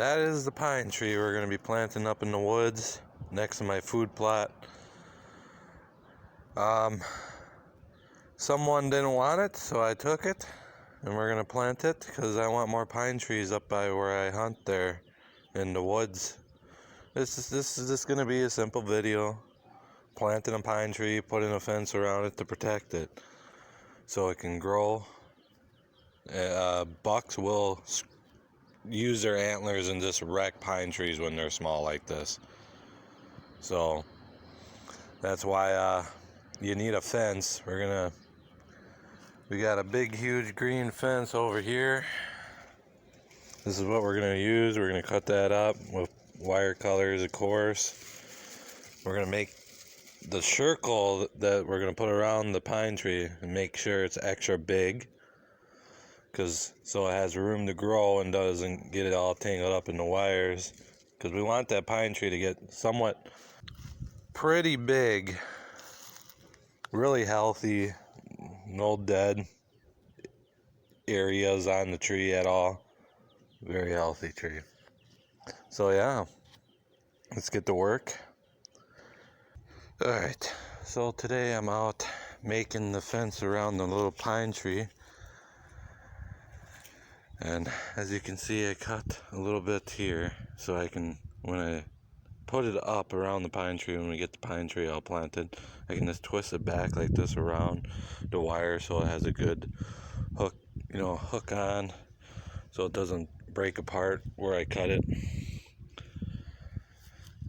that is the pine tree we're going to be planting up in the woods next to my food plot. Someone didn't want it, so I took it, and we're going to plant it because I want more pine trees up by where I hunt there in the woods. This is just going to be a simple video. Planting a pine tree, putting a fence around it to protect it so it can grow. Bucks will use their antlers and just wreck pine trees when they're small like this. So that's why you need a fence. We got a big huge green fence over here. This is what we're gonna use. We're gonna cut that up with wire colors, of course. We're gonna make the circle that we're gonna put around the pine tree and make sure it's extra big, so it has room to grow and doesn't get it all tangled up in the wires, because we want that pine tree to get somewhat pretty big, really healthy, no dead areas on the tree at all. Very healthy tree. So yeah, let's get to work. Alright, so today I'm out making the fence around the little pine tree, and as you can see, I cut a little bit here so I can, when I put it up around the pine tree, when we get the pine tree all planted, I can just twist it back like this around the wire so it has a good hook, hook on, so it doesn't break apart where I cut it.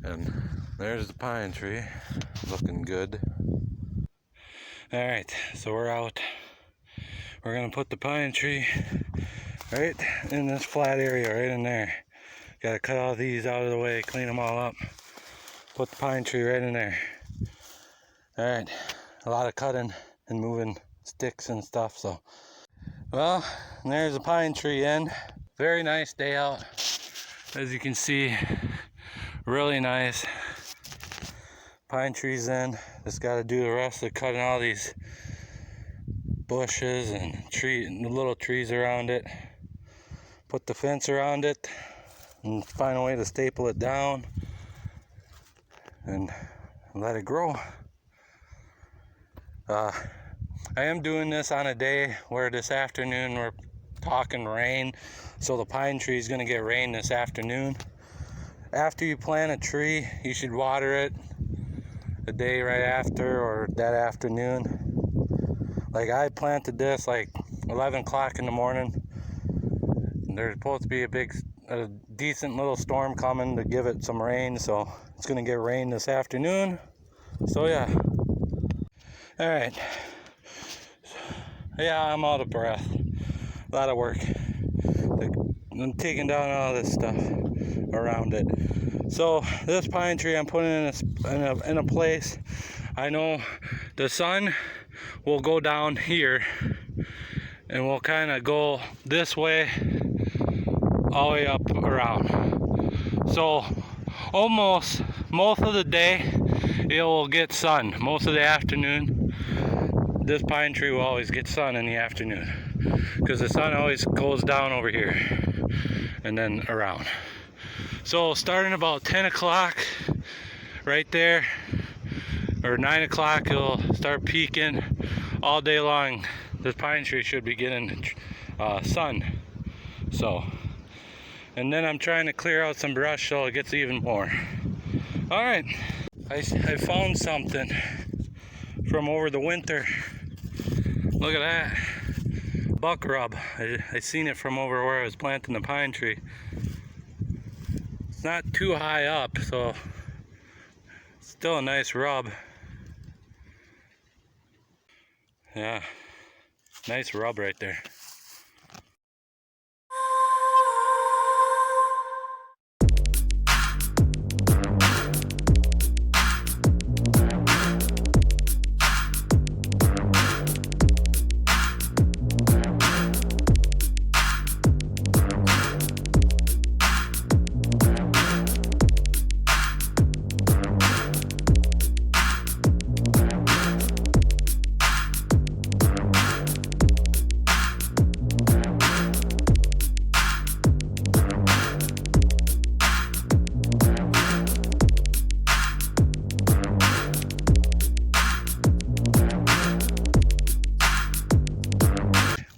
And there's the pine tree, looking good. Alright, so we're out. We're gonna put the pine tree right in this flat area, right in there. Gotta cut all these out of the way, clean them all up. Put the pine tree right in there. Alright, a lot of cutting and moving sticks and stuff, so. Well, and there's the pine tree in. Very nice day out. As you can see, really nice. Pine trees in. Just gotta do the rest of cutting all these bushes and the little trees around it. Put the fence around it and find a way to staple it down and let it grow. I am doing this on a day where this afternoon we're talking rain, so the pine tree is going to get rain this afternoon. After you plant a tree, you should water it a day right after or that afternoon. Like I planted this like 11 o'clock in the morning. There's supposed to be a decent little storm coming to give it some rain, so it's going to get rain this afternoon. So yeah. Alright. Yeah, I'm out of breath. A lot of work. I'm taking down all this stuff around it. So this pine tree I'm putting in a place. I know the sun will go down here and we'll kind of go this way all the way up around. So almost most of the day it will get sun. Most of the afternoon this pine tree will always get sun in the afternoon, because the sun always goes down over here and then around. So starting about 10 o'clock right there, or 9 o'clock, it'll start peaking all day long. This pine tree should be getting sun. So, and then I'm trying to clear out some brush so it gets even more. All right, I found something from over the winter. Look at that, buck rub. I seen it from over where I was planting the pine tree. It's not too high up, so still a nice rub. Yeah, nice rub right there.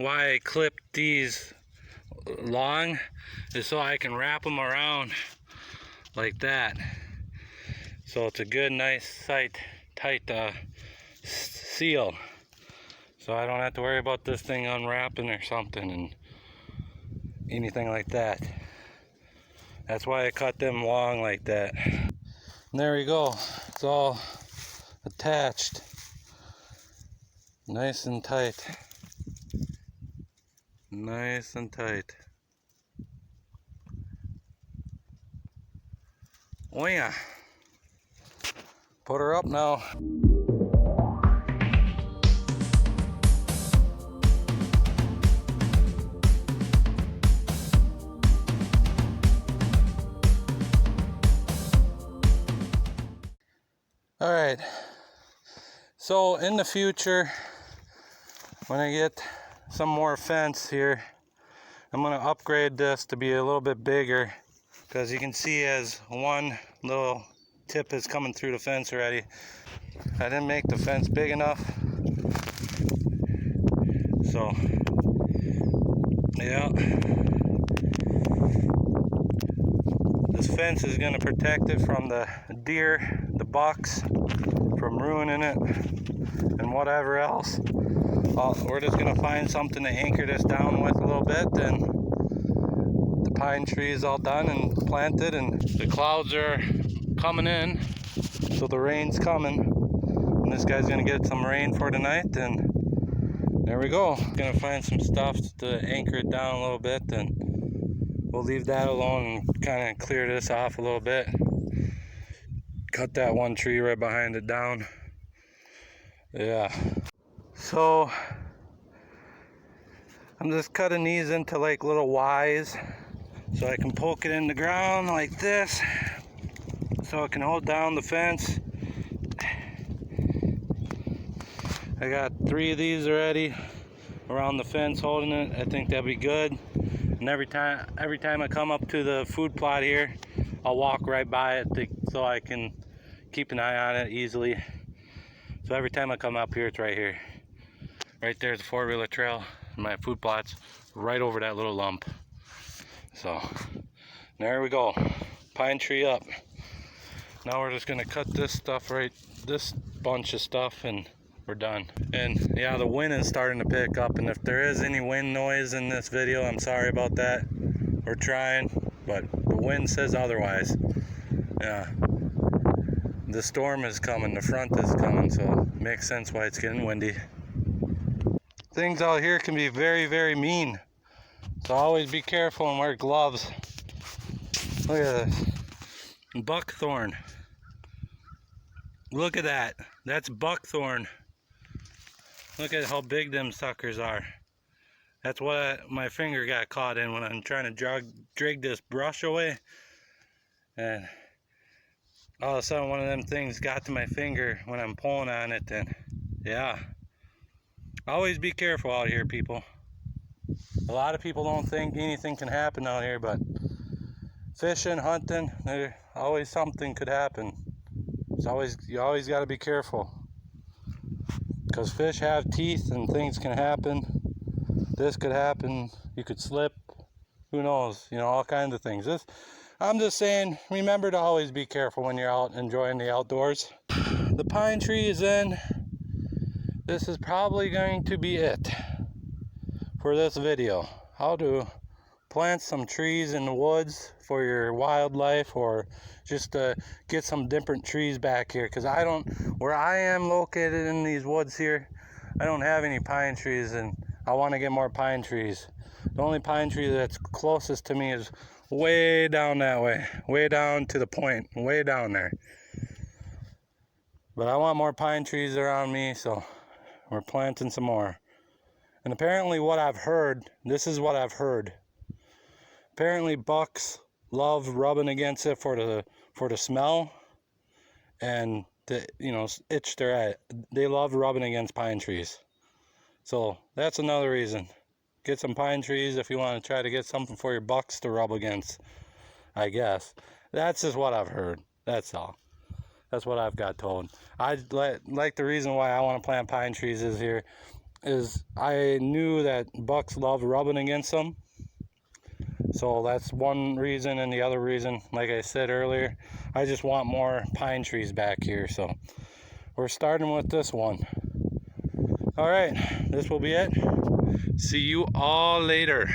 why I clipped these long is so I can wrap them around like that. So it's a good, nice, tight seal. So I don't have to worry about this thing unwrapping or something and anything like that. That's why I cut them long like that. And there we go. It's all attached. Nice and tight. Nice and tight. Oh yeah. Put her up now. All right. So in the future, when I get some more fence here, I'm gonna upgrade this to be a little bit bigger, because you can see as one little tip is coming through the fence already. I didn't make the fence big enough. So yeah, this fence is gonna protect it from the deer, the bucks, from ruining it and whatever else. We're just gonna find something to anchor this down with a little bit, and the pine tree is all done and planted, and the clouds are coming in, so the rain's coming, and this guy's gonna get some rain for tonight, and there we go. Gonna find some stuff to anchor it down a little bit, and we'll leave that alone and kind of clear this off a little bit. Cut that one tree right behind it down. Yeah. So I'm just cutting these into like little Y's so I can poke it in the ground like this, so it can hold down the fence. I got 3 of these already around the fence holding it. I think that'd be good. And every time I come up to the food plot here, I'll walk right by it so I can keep an eye on it easily. So every time I come up here, it's right here. Right there's a 4-wheeler trail, and my food plot's right over that little lump. So there we go. Pine tree up. Now we're just gonna cut this stuff this bunch of stuff, and we're done. And yeah, the wind is starting to pick up, and if there is any wind noise in this video, I'm sorry about that. We're trying, but the wind says otherwise. Yeah. The storm is coming, the front is coming, so it makes sense why it's getting windy. Things out here can be very, very mean. So always be careful and wear gloves. Look at this. Buckthorn. Look at that. That's buckthorn. Look at how big them suckers are. That's what my finger got caught in when I'm trying to drag this brush away. And all of a sudden one of them things got to my finger when I'm pulling on it, and yeah. Always be careful out here, people. A lot of people don't think anything can happen out here, but fishing, hunting, always something could happen. You always got to be careful, because fish have teeth and things can happen. This could happen. You could slip. Who knows? You know, all kinds of things. I'm just saying, remember to always be careful when you're out enjoying the outdoors. The pine tree is in. This is probably going to be it for this video. How to plant some trees in the woods for your wildlife, or just to get some different trees back here, because where I am located in these woods here, I don't have any pine trees, and I want to get more pine trees. The only pine tree that's closest to me is way down that way, way down to the point, way down there. But I want more pine trees around me, so we're planting some more. And apparently what I've heard, this is what I've heard. Apparently bucks love rubbing against it for the smell and to, you know, itch their eye. They love rubbing against pine trees. So that's another reason. Get some pine trees if you want to try to get something for your bucks to rub against, I guess. That's just what I've heard. That's all. That's what I've got told. Like the reason why I want to plant pine trees is here. is I knew that bucks love rubbing against them. So that's one reason, and the other reason, like I said earlier, I just want more pine trees back here. So we're starting with this one. All right, this will be it. See you all later.